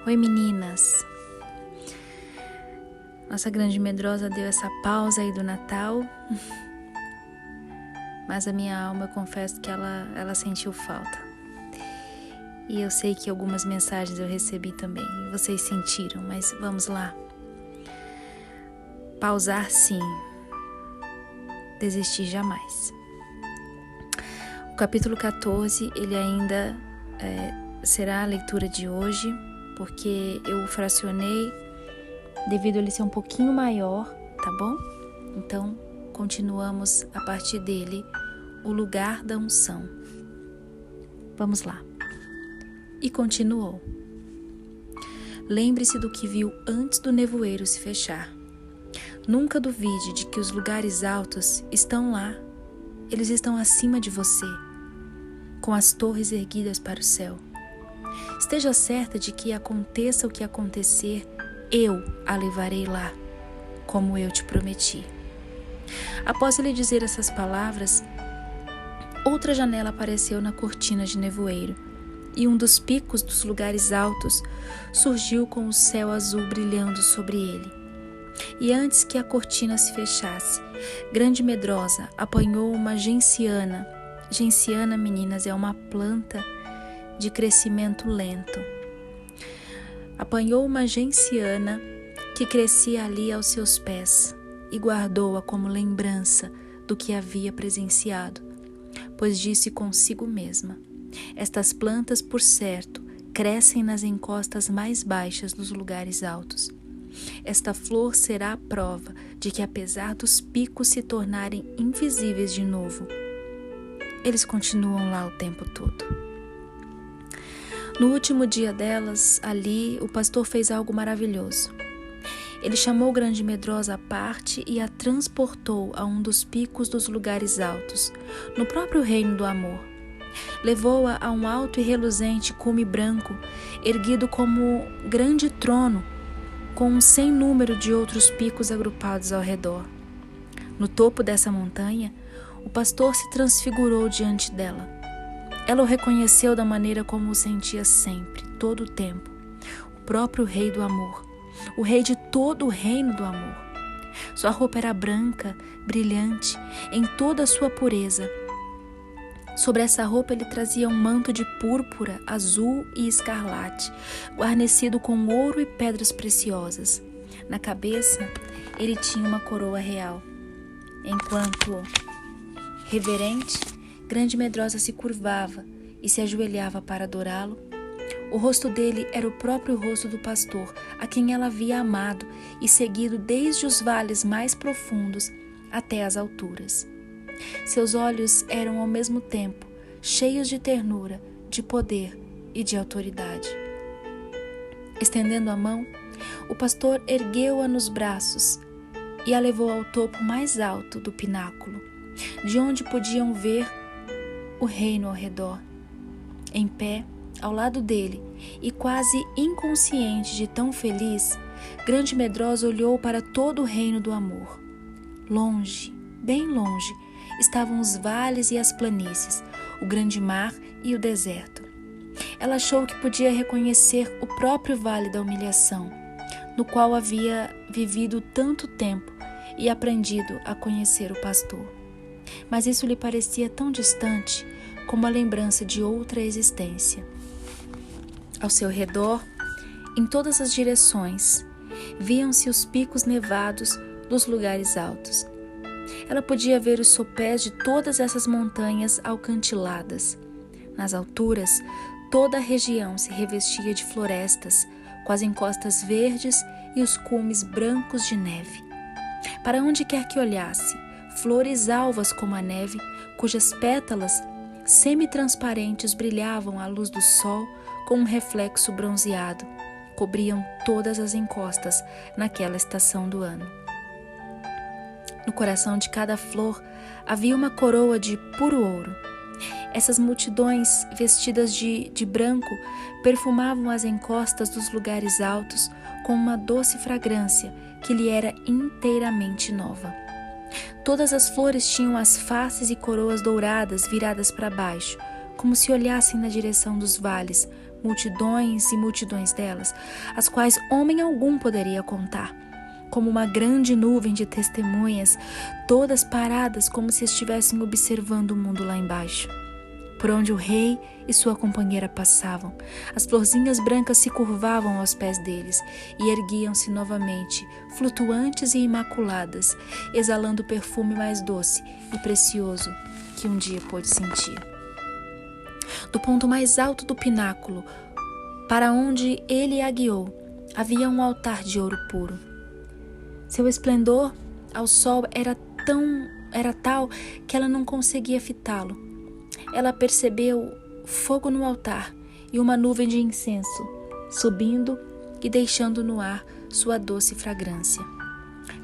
Oi, meninas! Nossa grande medrosa deu essa pausa aí do Natal, mas a minha alma, eu confesso que ela sentiu falta. E eu sei que algumas mensagens eu recebi também, e vocês sentiram, mas vamos lá. Pausar sim, desistir jamais. O capítulo 14, ele ainda será a leitura de hoje, porque eu o fracionei devido a ele ser um pouquinho maior, tá bom? Então, continuamos a partir dele, o lugar da unção. Vamos lá. E continuou. Lembre-se do que viu antes do nevoeiro se fechar. Nunca duvide de que os lugares altos estão lá. Eles estão acima de você, com as torres erguidas para o céu. Esteja certa de que aconteça o que acontecer, eu a levarei lá, como eu te prometi. Após ele dizer essas palavras, outra janela apareceu na cortina de nevoeiro, e um dos picos dos lugares altos surgiu com o céu azul brilhando sobre ele. E antes que a cortina se fechasse, grande medrosa apanhou uma genciana. Genciana, meninas, é uma planta de crescimento lento. Apanhou uma genciana que crescia ali aos seus pés e guardou-a como lembrança do que havia presenciado, pois disse consigo mesma: estas plantas, por certo, crescem nas encostas mais baixas dos lugares altos. Esta flor será a prova de que, apesar dos picos se tornarem invisíveis de novo, eles continuam lá o tempo todo. No último dia delas, ali, o pastor fez algo maravilhoso. Ele chamou Grande Medrosa à parte e a transportou a um dos picos dos lugares altos, no próprio reino do amor. Levou-a a um alto e reluzente cume branco, erguido como grande trono, com um sem número de outros picos agrupados ao redor. No topo dessa montanha, o pastor se transfigurou diante dela. Ela o reconheceu da maneira como o sentia sempre, todo o tempo. O próprio Rei do Amor, o Rei de todo o reino do amor. Sua roupa era branca, brilhante, em toda a sua pureza. Sobre essa roupa ele trazia um manto de púrpura, azul e escarlate, guarnecido com ouro e pedras preciosas. Na cabeça, ele tinha uma coroa real. Enquanto, reverente, Grande Medrosa se curvava e se ajoelhava para adorá-lo. O rosto dele era o próprio rosto do pastor, a quem ela havia amado e seguido desde os vales mais profundos até as alturas. Seus olhos eram ao mesmo tempo cheios de ternura, de poder e de autoridade. Estendendo a mão, o pastor ergueu-a nos braços e a levou ao topo mais alto do pináculo, de onde podiam ver o reino ao redor. Em pé, ao lado dele, e quase inconsciente de tão feliz, Grande Medrosa olhou para todo o reino do amor. Longe, bem longe, estavam os vales e as planícies, o grande mar e o deserto. Ela achou que podia reconhecer o próprio vale da humilhação, no qual havia vivido tanto tempo e aprendido a conhecer o pastor. Mas isso lhe parecia tão distante como a lembrança de outra existência. Ao seu redor, em todas as direções, viam-se os picos nevados dos lugares altos. Ela podia ver os sopés de todas essas montanhas alcantiladas. Nas alturas, toda a região se revestia de florestas, com as encostas verdes e os cumes brancos de neve. Para onde quer que olhasse, flores alvas como a neve, cujas pétalas semi-transparentes brilhavam à luz do sol com um reflexo bronzeado, cobriam todas as encostas naquela estação do ano. No coração de cada flor havia uma coroa de puro ouro. Essas multidões vestidas de branco perfumavam as encostas dos lugares altos com uma doce fragrância que lhe era inteiramente nova. Todas as flores tinham as faces e coroas douradas viradas para baixo, como se olhassem na direção dos vales multidões e multidões delas, as quais homem algum poderia contar, como uma grande nuvem de testemunhas, todas paradas como se estivessem observando o mundo lá embaixo. Por onde o rei e sua companheira passavam, as florzinhas brancas se curvavam aos pés deles e erguiam-se novamente, flutuantes e imaculadas, exalando o perfume mais doce e precioso que um dia pôde sentir. Do ponto mais alto do pináculo, para onde ele a guiou, havia um altar de ouro puro. Seu esplendor ao sol era tal que ela não conseguia fitá-lo. Ela percebeu fogo no altar e uma nuvem de incenso, subindo e deixando no ar sua doce fragrância.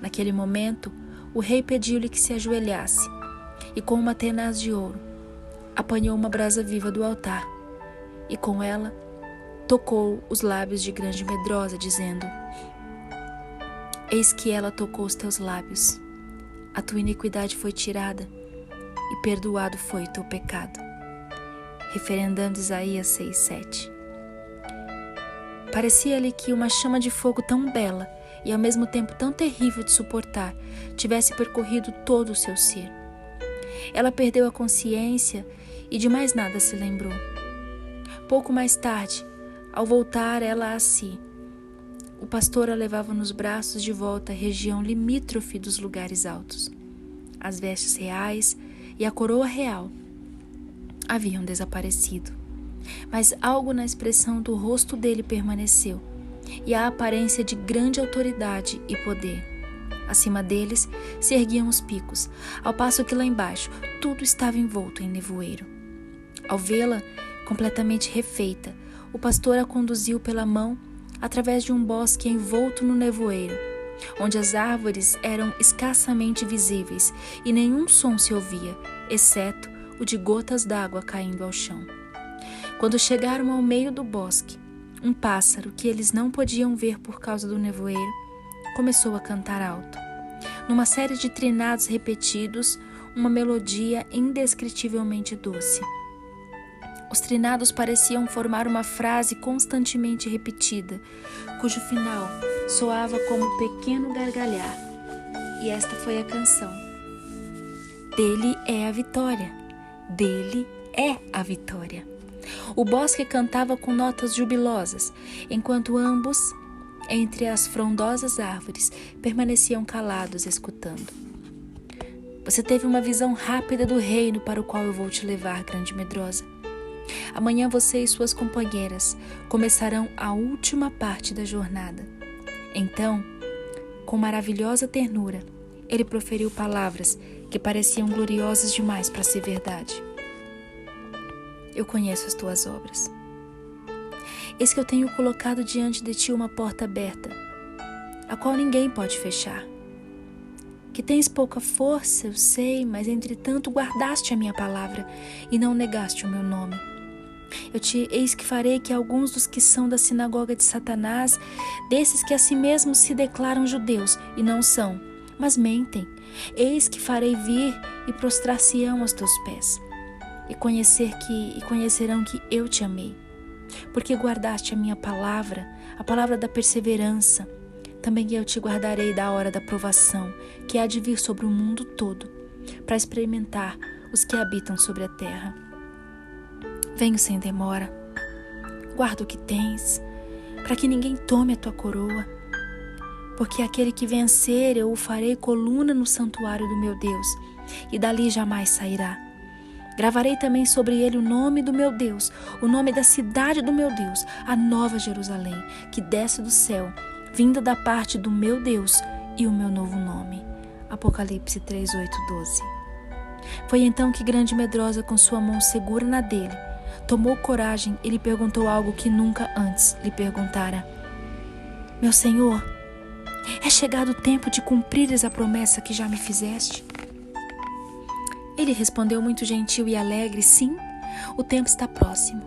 Naquele momento, o rei pediu-lhe que se ajoelhasse e, com uma tenaz de ouro, apanhou uma brasa viva do altar e, com ela, tocou os lábios de Grande Medrosa, dizendo: Eis que ela tocou os teus lábios. A tua iniquidade foi tirada e perdoado foi o teu pecado. Referendando Isaías 6:7. Parecia-lhe que uma chama de fogo tão bela e ao mesmo tempo tão terrível de suportar tivesse percorrido todo o seu ser. Ela perdeu a consciência e de mais nada se lembrou. Pouco mais tarde, ao voltar ela a si, o pastor a levava nos braços de volta à região limítrofe dos lugares altos. As vestes reais e a coroa real haviam desaparecido, mas algo na expressão do rosto dele permaneceu, e a aparência de grande autoridade e poder. Acima deles se erguiam os picos, ao passo que lá embaixo tudo estava envolto em nevoeiro. Ao vê-la completamente refeita, o pastor a conduziu pela mão através de um bosque envolto no nevoeiro, onde as árvores eram escassamente visíveis e nenhum som se ouvia, exceto o de gotas d'água caindo ao chão. Quando chegaram ao meio do bosque, um pássaro que eles não podiam ver por causa do nevoeiro começou a cantar alto. Numa série de trinados repetidos, uma melodia indescritivelmente doce. Os trinados pareciam formar uma frase constantemente repetida, cujo final soava como pequeno gargalhar. E esta foi a canção. Dele é a vitória. Dele é a vitória. O bosque cantava com notas jubilosas, enquanto ambos, entre as frondosas árvores, permaneciam calados escutando. Você teve uma visão rápida do reino para o qual eu vou te levar, Grande Medrosa. Amanhã você e suas companheiras começarão a última parte da jornada. Então, com maravilhosa ternura, ele proferiu palavras que pareciam gloriosas demais para ser verdade. Eu conheço as tuas obras. Eis que eu tenho colocado diante de ti uma porta aberta, a qual ninguém pode fechar. Que tens pouca força, eu sei, mas entretanto guardaste a minha palavra e não negaste o meu nome. Eis que farei que alguns dos que são da sinagoga de Satanás, desses que a si mesmos se declaram judeus e não são, mas mentem, eis que farei vir e prostrar-se-ão aos teus pés, e conhecerão que eu te amei, porque guardaste a minha palavra, a palavra da perseverança. Também eu te guardarei da hora da provação, que há de vir sobre o mundo todo, para experimentar os que habitam sobre a terra. Venho sem demora, guarda o que tens, para que ninguém tome a tua coroa, porque aquele que vencer eu o farei coluna no santuário do meu Deus, e dali jamais sairá. Gravarei também sobre ele o nome do meu Deus, o nome da cidade do meu Deus, a nova Jerusalém, que desce do céu, vinda da parte do meu Deus, e o meu novo nome. Apocalipse 3:8-12. Foi então que Grande Medrosa, com sua mão segura na dele, tomou coragem e lhe perguntou algo que nunca antes lhe perguntara. Meu Senhor, é chegado o tempo de cumprires a promessa que já me fizeste? Ele respondeu muito gentil e alegre: sim, o tempo está próximo.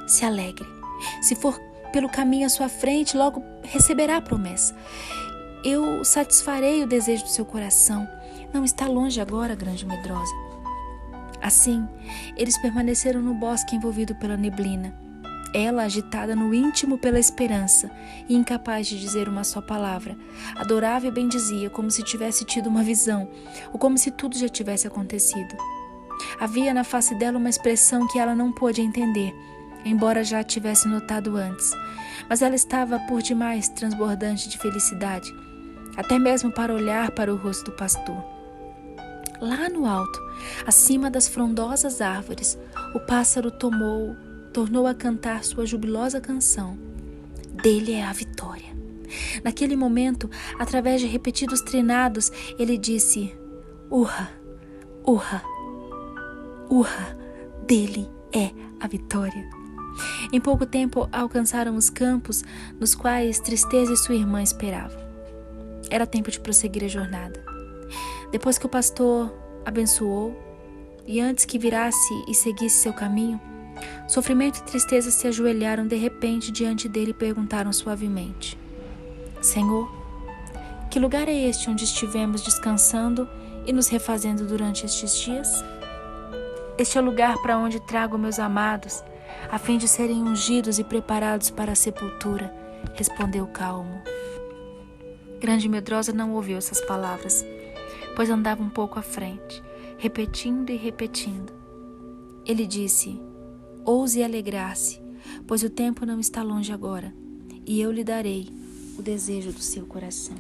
Se alegre. Se for pelo caminho à sua frente, logo receberá a promessa. Eu satisfarei o desejo do seu coração. Não está longe agora, Grande Medrosa. Assim, eles permaneceram no bosque envolvido pela neblina. Ela, agitada no íntimo pela esperança e incapaz de dizer uma só palavra, adorava e bendizia como se tivesse tido uma visão ou como se tudo já tivesse acontecido. Havia na face dela uma expressão que ela não pôde entender, embora já a tivesse notado antes, mas ela estava por demais transbordante de felicidade, até mesmo para olhar para o rosto do pastor. Lá no alto, acima das frondosas árvores, o pássaro tornou a cantar sua jubilosa canção. Dele é a vitória. Naquele momento, através de repetidos trinados, ele disse: urra, urra, urra, dele é a vitória. Em pouco tempo alcançaram os campos nos quais Tristeza e sua irmã esperavam. Era tempo de prosseguir a jornada. Depois que o pastor abençoou, e antes que virasse e seguisse seu caminho, Sofrimento e Tristeza se ajoelharam de repente diante dele e perguntaram suavemente: Senhor, que lugar é este onde estivemos descansando e nos refazendo durante estes dias? Este é o lugar para onde trago meus amados, a fim de serem ungidos e preparados para a sepultura, respondeu calmo. Grande Medrosa não ouviu essas palavras, pois andava um pouco à frente, repetindo e repetindo. Ele disse: Ouse alegrar-se, pois o tempo não está longe agora, e eu lhe darei o desejo do seu coração.